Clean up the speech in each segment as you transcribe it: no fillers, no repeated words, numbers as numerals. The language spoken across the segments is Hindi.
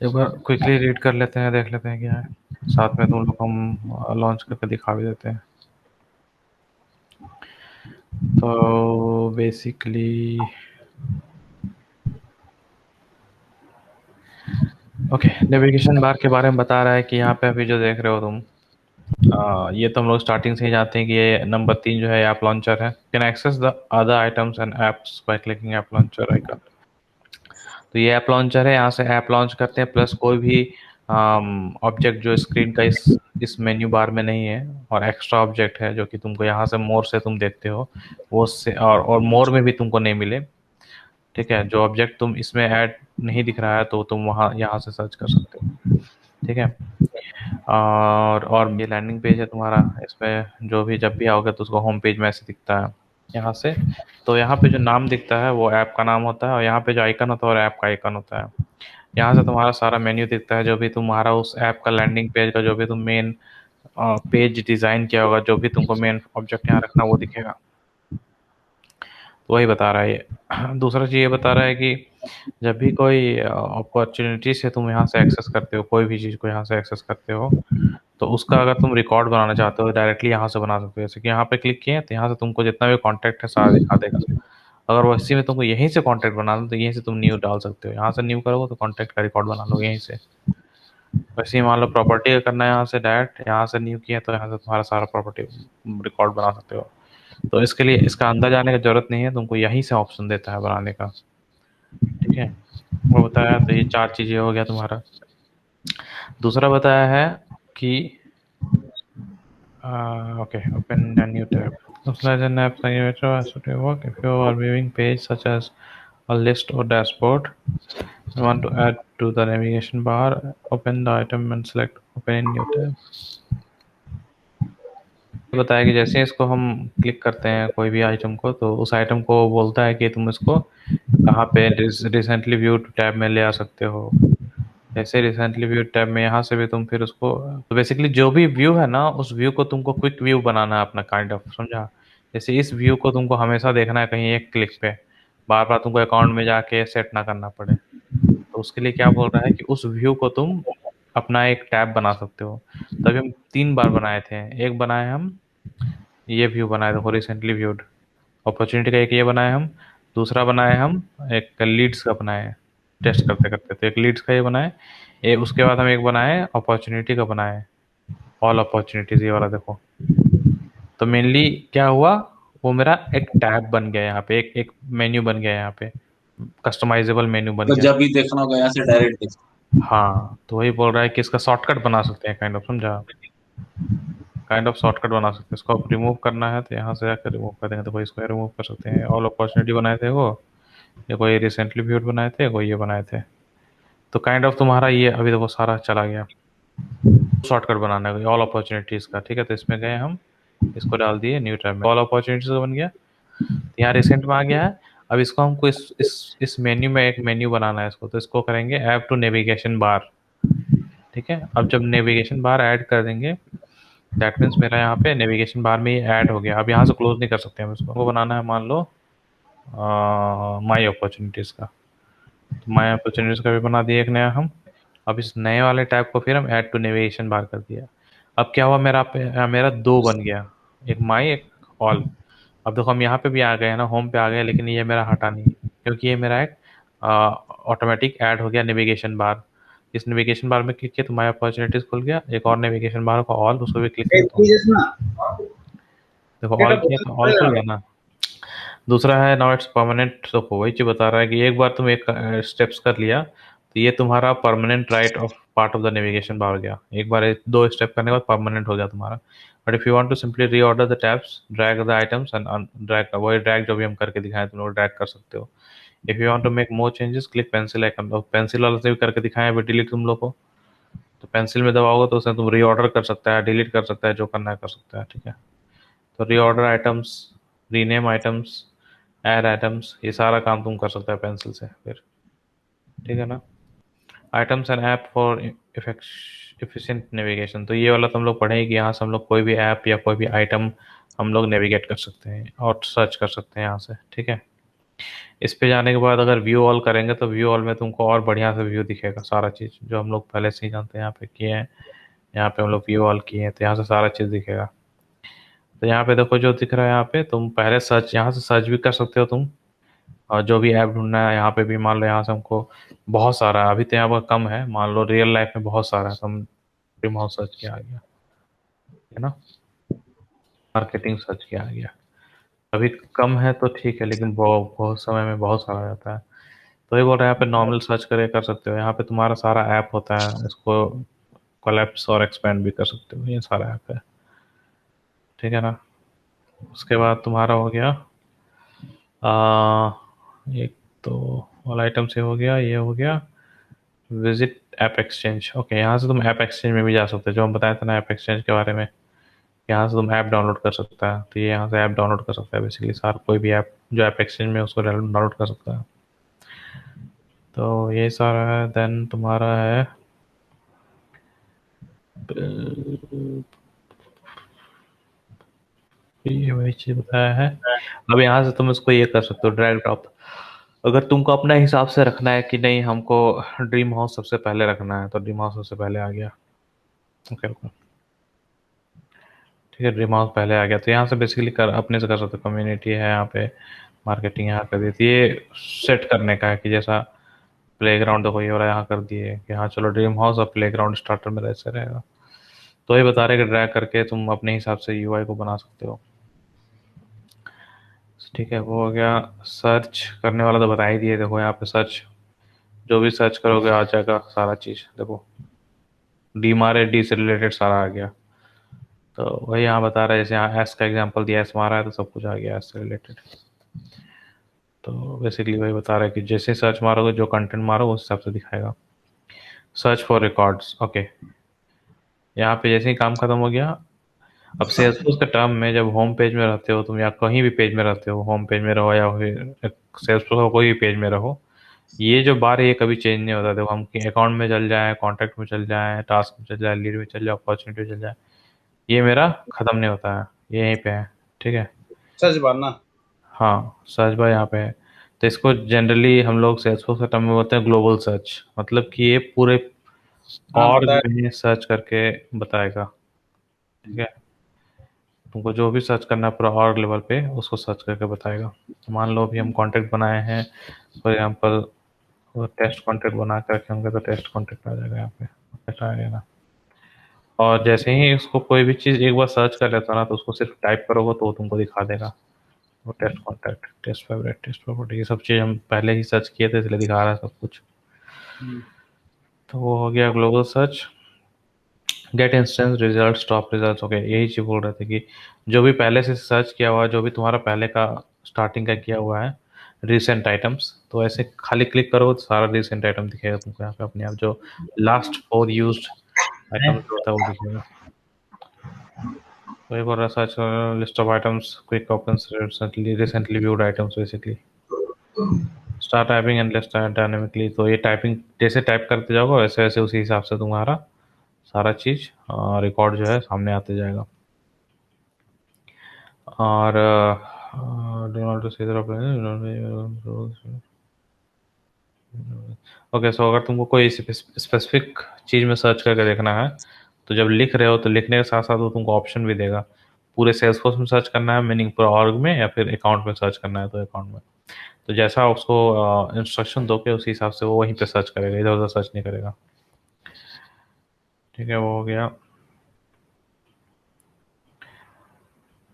एक बार क्विकली रीड कर लेते हैं, देख लेते हैं क्या है, साथ में तुम लोग हम लॉन्च करके दिखा भी देते हैं। तो बेसिकली ओके, नेविगेशन बार के बारे में बता रहा है कि यहाँ पे अभी जो देख रहे हो तुम, ये तो हम लोग स्टार्टिंग से ही जानते हैं कि ये नंबर 3 जो है ऐप लॉन्चर है। Can access the other items and apps by clicking app launcher icon. तो ये ऐप लॉन्चर है, यहाँ से ऐप लॉन्च करते हैं, प्लस कोई भी ऑब्जेक्ट जो स्क्रीन का इस मेन्यू बार में नहीं है और एक्स्ट्रा ऑब्जेक्ट है जो कि तुमको यहाँ से मोर से तुम देखते हो, वो से और मोर में भी तुमको नहीं मिले। ठीक है, जो ऑब्जेक्ट तुम इसमें ऐड नहीं दिख रहा है तो तुम वहाँ यहाँ से सर्च कर सकते हो। ठीक है, और ये लैंडिंग पेज है तुम्हारा, इसमें जो भी जब भी आओगे तो उसको होम पेज में ऐसे दिखता है यहाँ से। तो यहाँ पे जो नाम दिखता है वो ऐप का नाम होता है, और यहाँ पे जो आइकन होता है वो ऐप का आइकन होता है। यहाँ से तुम्हारा सारा मेन्यू दिखता है, जो भी तुम्हारा उस ऐप का लैंडिंग पेज का जो भी तुम मेन पेज डिज़ाइन किया होगा, जो भी तुमको मेन ऑब्जेक्ट यहाँ रखना वो दिखेगा। तो वही बता रहा है ये। दूसरा चीज़ ये बता रहा है कि जब भी कोई अपॉर्चुनिटी से तुम यहाँ से एक्सेस करते हो, कोई भी चीज़ को यहाँ से एक्सेस करते हो, तो उसका अगर तुम रिकॉर्ड बनाना चाहते हो डायरेक्टली यहाँ से बना सकते हो। जैसे कि यहाँ पे क्लिक किए तो यहाँ से तुमको जितना भी कॉन्टैक्ट है सारा दिखा देगा। अगर वो इसी में तुमको यहीं से कॉन्टैक्ट बनाना तो यहीं से तुम न्यू डाल सकते हो, यहाँ से न्यू करोगे तो कॉन्टैक्ट का रिकॉर्ड बना लो यहीं से। वैसे ही मान लो प्रॉपर्टी का करना है, यहाँ से डायरेक्ट यहाँ से न्यू किया तो यहाँ से तुम्हारा सारा प्रॉपर्टी रिकॉर्ड बना सकते हो। तो इसके लिए इसका अंदर जाने की जरूरत नहीं है, तुमको यहीं से ऑप्शन देता है बनाने का। ठीक है, वो बताया, तो ये 4 चीज़ें हो गया तुम्हारा। दूसरा बताया है कि okay, open a new tab. Select an app generator as it will work. If you are viewing page such as a list or dashboard, you want to add to the navigation bar, open the item and select open in new tab. बताया कि जैसे इसको हम क्लिक करते हैं कोई भी आइटम को, तो उस आइटम को बोलता है कि तुम इसको कहाँ पे रिसेंटली व्यूड टैब में ले आ सकते हो। जैसे रिसेंटली व्यू टैब में यहाँ से भी तुम फिर उसको, तो बेसिकली जो भी व्यू है ना उस व्यू को तुमको क्विक व्यू बनाना है अपना, काइंड ऑफ, समझा। जैसे इस व्यू को तुमको हमेशा देखना है कहीं एक क्लिक पे, बार बार तुमको अकाउंट में जाके सेट ना करना पड़े। तो उसके लिए क्या बोल रहा है कि उस व्यू को तुम अपना एक टैब बना सकते हो। तभी हम 3 बार बनाए थे, एक बनाए हम ये व्यू बनाए थे रिसेंटली व्यूड, अपॉर्चुनिटी का एक ये बनाए हम, दूसरा बनाए हम एक लीड्स का बनाए, टेस्ट करते करते तो एक लीड्स का ये बनाए, ये उसके बाद हम एक बनाए अपॉर्चुनिटी का बनाए, ऑल अपॉर्चुनिटीज, ये वाला देखो। तो मेनली क्या हुआ, वो मेरा एक टैब बन गया यहाँ पे, एक एक मेन्यू बन गया यहाँ पे, कस्टमाइजेबल मेन्यू बन तो गया। जब भी देखना होगा यहाँ से डायरेक्ट देख। हाँ, तो वही बोल रहा है कि इसका शॉर्टकट बना सकते हैं, काइंड ऑफ, समझा। काइंड ऑफ शॉर्टकट बना सकते हैं, इसको आप रिमूव करना है तो यहाँ से जाकर रिमूव कर देंगे, तो कोई इसको रिमूव कर सकते हैं। ऑल अपॉर्चुनिटी बनाए थे वो, ये कोई रिसेंटली व्यूड बनाए थे, कोई ये बनाए थे। तो काइंड ऑफ तुम्हारा ये अभी देखो सारा चला गया। शॉर्टकट बनाना है ऑल अपॉर्चुनिटीज़ का, ठीक है, तो इसमें गए हम, इसको डाल दिए न्यू टैब में, ऑल अपॉर्चुनिटीज़ का बन गया। तो यहाँ रिसेंट में आ गया है। अब इसको हमको इस मेन्यू में एक मेन्यू बनाना है इसको, तो इसको करेंगे ऐप टू नेविगेशन बार। ठीक है, अब जब नेविगेशन बार ऐड कर देंगे, दैट मीन्स मेरा यहाँ पे नेविगेशन बार में ही ऐड हो गया। अब यहाँ से क्लोज नहीं कर सकते हम इसको, वो बनाना है मान लो माई अपॉर्चुनिटीज़ का। तो माई अपॉर्चुनिटीज़ का भी बना दिया एक नया हम। अब इस नए वाले टैब को फिर हम ऐड टू नेविगेशन बार कर दिया। अब क्या हुआ, मेरा 2 बन गया, एक माई एक ऑल। अब देखो हम यहाँ पे भी आ गए हैं ना, होम पे आ गए, लेकिन ये मेरा हटा नहीं, क्योंकि ये मेरा एक ऑटोमेटिक ऐड हो गया नेविगेशन बार। इस नेविगेशन बार में क्लिक किया तो माई अपॉर्चुनिटीज़ खुल गया, एक और नेविगेशन बार का ऑल, उसको भी क्लिक किया तो देखो ऑल किया तो ऑल खुल गया ना। दूसरा है नाउ इट्स परमानेंट, तो वही चीज़ बता रहा है कि एक बार तुम एक स्टेप्स कर लिया तो ये तुम्हारा permanent right of part of the navigation bar हो गया। एक बार 2 स्टेप करने के बाद परमानेंट हो गया तुम्हारा। But if you want to simply reorder the tabs, drag the items and drag, वही ड्रैग जो भी हम करके दिखाएं तुम लोग ड्रैग कर सकते हो। If you want to make more changes click pencil icon, तो पेंसिल वाला से भी करके दिखाएं अभी डिलीट तुम लोग को, तो पेंसिल में दबाओगे तो उसमें तुम रीऑर्डर कर सकता है, डिलीट कर सकता है, जो करना है कर सकता है। ठीक है, तो reorder items, rename items, add items, ये सारा काम तुम कर सकता है पेंसिल से फिर। ठीक है ना। Items and app for efficient navigation, तो ये वाला तुम लोग पढ़ेंगे कि यहाँ से हम लोग कोई भी ऐप या कोई भी आइटम हम लोग नेविगेट कर सकते हैं और सर्च कर सकते हैं यहाँ से। ठीक है, इस पे जाने के बाद अगर व्यू ऑल करेंगे तो व्यू ऑल में तुमको और बढ़िया से व्यू दिखेगा, सारा चीज़ जो हम लोग पहले से ही जानते हैं यहाँ पे किए हैं। यहाँ पे हम लोग व्यू ऑल किए हैं तो यहाँ से सारा चीज़ दिखेगा। तो यहाँ पे देखो जो दिख रहा है, यहाँ पे तुम पहले सर्च, यहाँ से सर्च भी कर सकते हो तुम, और जो भी ऐप ढूंढना है यहाँ पे भी, मान लो यहाँ से हमको बहुत सारा, अभी तो यहाँ पर कम है, मान लो रियल लाइफ में बहुत सारा है तो हम ड्रीम हाउस सर्च किया आ गया, है ना, मार्केटिंग सर्च किया आ गया। अभी कम है तो ठीक है, लेकिन बहुत बहुत समय में बहुत सारा रहता है। तो ये बोल रहे हैं यहाँ पे नॉर्मल सर्च करे कर सकते हो, यहाँ पे तुम्हारा सारा ऐप होता है, इसको कोलैप्स और एक्सपेंड भी कर सकते हो, ये सारा ऐप है, ठीक है ना। उसके बाद तुम्हारा हो गया एक तो ऑल आइटम से हो गया, ये हो गया विजिट ऐप एक्सचेंज। ओके, यहाँ से तुम ऐप एक्सचेंज में भी जा सकते हो, जो हम बताए थे ना ऐप एक्सचेंज के बारे में। यहाँ से तुम ऐप डाउनलोड कर सकता है, तो ये यहाँ से ऐप डाउनलोड कर सकता है बेसिकली, सारा कोई भी ऐप जो ऐप एक्सचेंज में है, उसको डाउनलोड कर सकता है। तो ये सारा है। देन तुम्हारा है ये वही चीज़ बताया है। अब यहाँ से तुम इसको ये कर सकते हो, ड्रैग ड्रॉप। अगर तुमको अपने हिसाब से रखना है कि नहीं हमको ड्रीम हाउस सबसे पहले रखना है, तो ड्रीम हाउस सबसे पहले आ गया। ओके ओके, ठीक है, ड्रीम हाउस पहले आ गया। तो यहाँ से बेसिकली कर अपने से कर सकते हो, कम्युनिटी है यहाँ पे, मार्केटिंग यहाँ कर दी थी, ये सेट करने का है कि जैसा प्लेग्राउंड देखो ये वाला यहाँ कर दिए कि हाँ चलो ड्रीम हाउस और प्लेग्राउंड स्टार्टर में ऐसे रहेगा। तो ये बता रहे कि ड्रैग करके तुम अपने हिसाब से यूआई को बना सकते हो। ठीक है, वो हो गया। सर्च करने वाला तो बता ही दिए, देखो यहाँ पे सर्च, जो भी सर्च करोगे आ जाएगा सारा चीज़, देखो डी मारे डी से रिलेटेड सारा आ गया। तो वही यहाँ बता रहा है, जैसे यहाँ एस का एग्जांपल दिया, एस मारा है तो सब कुछ आ गया एस से रिलेटेड। तो बेसिकली वही बता रहा है कि जैसे सर्च मारोगे, जो कंटेंट मारोगे उस हिसाब से दिखाएगा। सर्च फॉर रिकॉर्ड्स, ओके, यहाँ पे जैसे ही काम खत्म हो गया। अब सेल्सफोर्स के टर्म में जब होम पेज में रहते हो तुम, या कहीं भी पेज में रहते हो, होम पेज में रहो या फिर सेल्सफोर्स का कोई भी पेज में रहो, ये जो बार है ये कभी चेंज नहीं होता। देखो हम अकाउंट में चल जाए, कॉन्टैक्ट में चल जाए, टास्क में चल जाए, लीड में चल जाए, अपॉर्चुनिटी में चल जाए, ये मेरा खत्म नहीं होता है, ये यहीं पे है, ठीक है। सच बात ना। हाँ, सर्च बार यहाँ पे है। तो इसको जनरली हम लोग सेल्सफोर्स के टर्म में बोलते हैं ग्लोबल सर्च, मतलब कि ये पूरे हाँ और बताया। में सर्च करके बताएगा, ठीक है। तुमको जो भी सर्च करना है पूरा ऑर्ग लेवल पे, उसको सर्च करके बताएगा। तो मान लो अभी हम कॉन्टैक्ट बनाए हैं, फॉर एग्जांपल टेस्ट कॉन्टैक्ट बना कर रखे होंगे, तो टेस्ट कॉन्टैक्ट आ जाएगा यहाँ पे, कॉन्टैक्ट आ जाएगा। और जैसे ही उसको कोई भी चीज़ एक बार सर्च कर लेता ना, तो उसको सिर्फ टाइप करोगे तो वो तुमको दिखा देगा। वो test contact, test favourite, test property, ये सब चीज़ हम पहले ही सर्च किए थे, इसलिए दिखा रहा है सब कुछ। तो वो हो गया global search. Get instance result, top result, okay, यही चीज़ बोल रहे थे कि जो भी पहले से सर्च किया हुआ है, जो भी तुम्हारा पहले का स्टार्टिंग का किया हुआ है, रिसेंट आइटम्स, तो ऐसे खाली क्लिक करो तो सारा रिसेंट आइटम दिखेगा तुमको यहाँ पे अपने आप, जो लास्ट 4 यूज्ड आइटम जो होता है वो दिखेगा। तो एक और search list of items, quick opens, recently viewed items basically. Start typing and list dynamically, तो ये टाइपिंग जैसे टाइप करते जाओगे वैसे वैसे उसी हिसाब से तुम्हारा सारा चीज़ रिकॉर्ड जो है सामने आते जाएगा। और डोनाल्ड ओके, सो अगर तुमको कोई स्पेसिफिक चीज़ में सर्च करके देखना है, तो जब लिख रहे हो तो लिखने के साथ साथ वो तुमको ऑप्शन भी देगा, पूरे सेल्सफोर्स में सर्च करना है, मीनिंग पूरा ऑर्ग में, या फिर अकाउंट में सर्च करना है तो अकाउंट में। तो जैसा उसको इंस्ट्रक्शन दोगे उसी हिसाब से वो वहीं पे सर्च करेगा, इधर उधर सर्च नहीं करेगा, ठीक है, वो हो गया।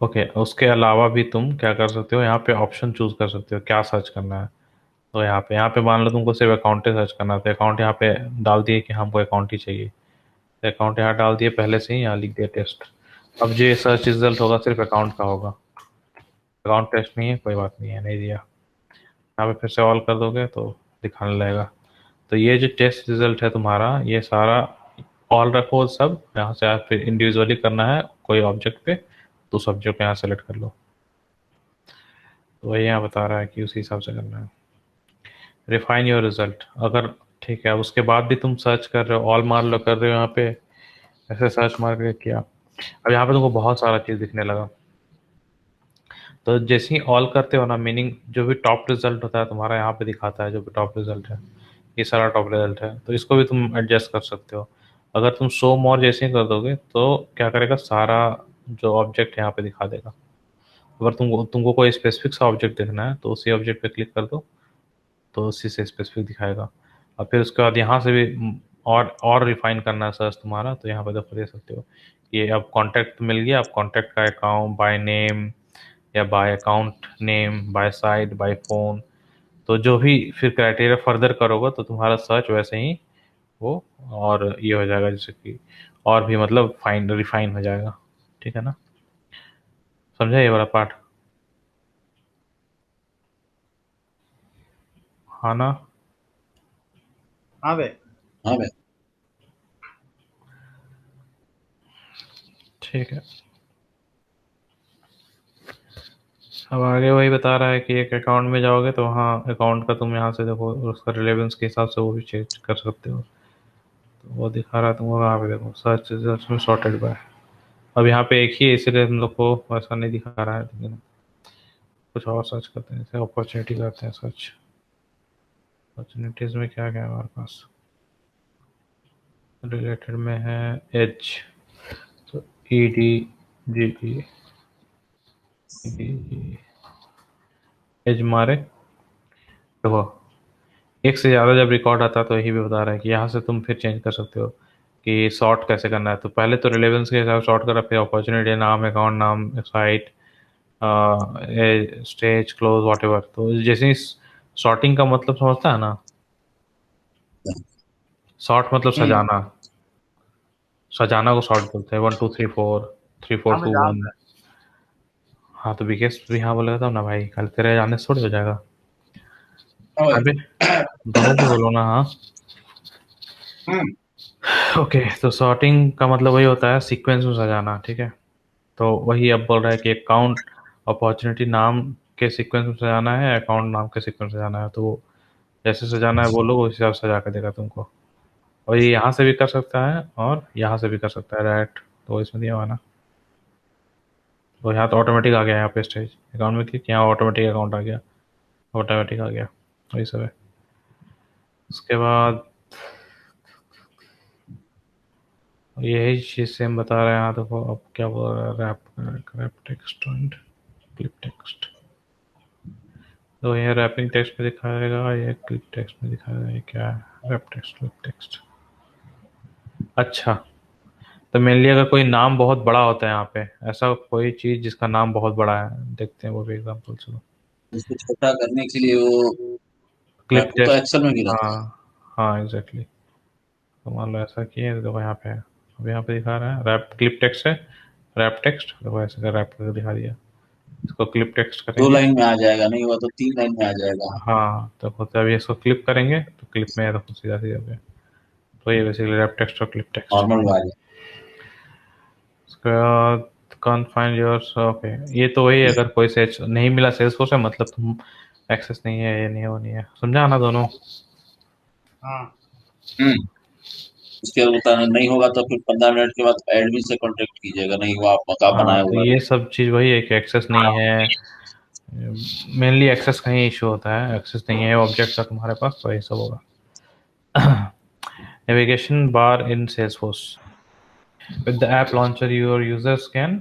ओके, उसके अलावा भी तुम क्या कर सकते हो, यहाँ पे ऑप्शन चूज कर सकते हो क्या सर्च करना है। तो यहाँ पे मान लो तुमको सिर्फ अकाउंट ही सर्च करना है, तो अकाउंट यहाँ पे डाल दिए कि हमको अकाउंट ही चाहिए, तो अकाउंट यहाँ डाल दिए पहले से ही, यहाँ लिख दिया टेस्ट। अब जो ये सर्च रिजल्ट होगा सिर्फ अकाउंट का होगा, अकाउंट टेस्ट नहीं है, कोई बात नहीं है, नहीं दिया। यहाँ पे फिर से ऑल कर दोगे तो दिखाने लगेगा। तो ये जो टेस्ट रिजल्ट है तुम्हारा, ये सारा ऑल रखो सब, यहाँ से आप फिर इंडिविजुअली करना है कोई ऑब्जेक्ट पे, तो उस ऑब्जेक्ट को यहाँ सेलेक्ट कर लो। तो वही यहाँ बता रहा है कि उसी हिसाब से करना है। रिफाइन योर रिजल्ट, अगर ठीक है उसके बाद भी तुम सर्च कर रहे हो, ऑल मार लो कर रहे हो यहाँ पे, ऐसे सर्च मार के किया, अब यहाँ पे तुमको बहुत सारा चीज़ दिखने लगा। तो जैसे ही ऑल करते हो ना, मीनिंग जो भी टॉप रिजल्ट होता है तुम्हारा यहाँ पे दिखाता है, जो भी टॉप रिजल्ट है, ये सारा टॉप रिजल्ट है, तो इसको भी तुम एडजस्ट कर सकते हो। अगर तुम शो मोर जैसे ही कर दोगे तो क्या करेगा, सारा जो ऑब्जेक्ट यहाँ पे दिखा देगा। अगर तुमको कोई स्पेसिफिक सा ऑब्जेक्ट देखना है तो उसी ऑब्जेक्ट पे क्लिक कर दो, तो उसी से स्पेसिफिक दिखाएगा। और फिर उसके बाद यहाँ से भी और रिफाइन करना है सर्च तुम्हारा, तो यहाँ पे देखो दे सकते हो। ये अब कॉन्टैक्ट मिल गया, अब कॉन्टैक्ट का अकाउंट बाय नेम या by account name, by site, by phone, तो जो भी फिर क्राइटेरिया फर्दर करोगे तो तुम्हारा सर्च वैसे ही वो और ये हो जाएगा, जैसे कि और भी मतलब फाइन रिफाइन हो जाएगा। ठीक है ना, समझा ये वाला पार्ट? हाँ ना? हाँ बे। हाँ भाई। ठीक है, अब आगे वही बता रहा है कि एक अकाउंट में जाओगे तो वहाँ अकाउंट का तुम यहाँ से देखो, उसका रिलेवेंस के हिसाब से वो भी चेंज कर सकते हो। तो वो दिखा रहा है तुमको, वहाँ पे देखो सर्च रिजल्ट में सॉर्टेड बाय। अब यहाँ पे एक ही है, इसलिए हम लोग को वैसा नहीं दिखा रहा है, लेकिन कुछ और सर्च करते हैं, जैसे अपॉर्चुनिटी करते हैं सर्च। अपॉर्चुनिटीज़ में क्या क्या है हमारे पास, रिलेटेड में है एच, तो ई डी जी ई एज मारे, देखो एक से ज़्यादा जब रिकॉर्ड आता है तो यही भी बता रहा है कि यहाँ से तुम फिर चेंज कर सकते हो कि सॉर्ट कैसे करना है। तो पहले तो रिलेवेंस के हिसाब से सॉर्ट करा, फिर अपॉर्चुनिटी नाम, अकाउंट नाम, site, stage, close, what ever. तो जैसे ही सॉर्टिंग का मतलब समझता है ना, सॉर्ट मतलब सजाना, सजाना को सॉर्ट बोलते हैं, 1 2 3 4, 3 4 हाँ मैं 2 जान 1। रहा हाँ तो विकेश भी हाँ बोलेगा तब ना भाई, कल तेरे जाने से थोड़ी हो जाएगा। हाँ भाई। अबे दोनों को बोलो ना, हाँ। हम्म। ओके, तो सॉर्टिंग का मतलब वही होता है सीक्वेंस में सजाना, ठीक है। तो वही अब बोल रहा है कि अकाउंट अपॉर्चुनिटी नाम के सीक्वेंस में सजाना है, अकाउंट नाम के सीक्वेंस में सजाना है, तो वो जैसे सजाना है बोलो उस हिसाब से सजा कर देगा तुमको। और ये यहाँ से भी कर सकता है और यहाँ से भी कर सकता है डायरेक्ट, तो इसमें दिया हुआ है ना। तो यहाँ तो ऑटोमेटिक आ गया, यहाँ पे स्टेज अकाउंट में क्लिक, यहाँ ऑटोमेटिक अकाउंट आ गया, ऑटोमेटिक आ गया, वही सब है। उसके बाद यही चीज़ सेम बता रहे हैं यहाँ, देखो अब क्या बोल रहा है, wrap text and clip text. तो ये रैपिंग टेक्स्ट में दिखाएगा, ये क्लिप टेक्स्ट में दिखाएगा, ये क्या है, रैप टेक्स्ट, क्लिप टेक्स्ट। अच्छा, तो मेनली अगर कोई नाम बहुत बड़ा होता है यहाँ पे, ऐसा कोई चीज़ जिसका नाम बहुत बड़ा है, देखते हैं वो भी एग्जाम्पल। चलो उसको छोटा करने के लिए वो क्लिप आपको तो टेक्स्ट, एक्सेल में गिरा था। हाँ हाँ एग्जैक्टली। तो मान लो ऐसा किए, देखो यहाँ पे है, अब यहाँ पे दिखा रहा है रैप क्लिप टेक्स्ट है, रैप टेक्स्ट, देखो ऐसे का रैप करके दिखा दिया। इसको क्लिप टेक्स्ट दो करेंगे, लाइन में आ जाएगा, नहीं हुआ तो 3 लाइन में आ जाएगा। हाँ तो होता है, अभी इसको क्लिप करेंगे तो क्लिप में देखो सीधा सीधा पे। तो ये बेसिकली रैप टेक्स्ट और क्लिप टेक्स्ट। नॉर्मल वाले। उसके बाद कांट फाइंड योर्स, ओके, ये तो वही है, अगर कोई सेल्स नहीं मिला सेल्स फोर्स है मतलब तुम एक्सेस नहीं है, ये नहीं है, वो नहीं है, समझा ना दोनों? हाँ हम्म। उसके बाद बताना नहीं होगा तो फिर 15 मिनट के बाद एडमिन से कांटेक्ट कीजिएगा, नहीं हुआ आप मका हाँ बनाए तो हुआ ये सब चीज़ वही है कि एक्सेस नहीं है, मेनली एक्सेस का ही इशू होता है, एक्सेस नहीं है ऑब्जेक्ट का तुम्हारे पास, तो ये सब होगा। Navigation bar in Salesforce. With the app launcher, your users can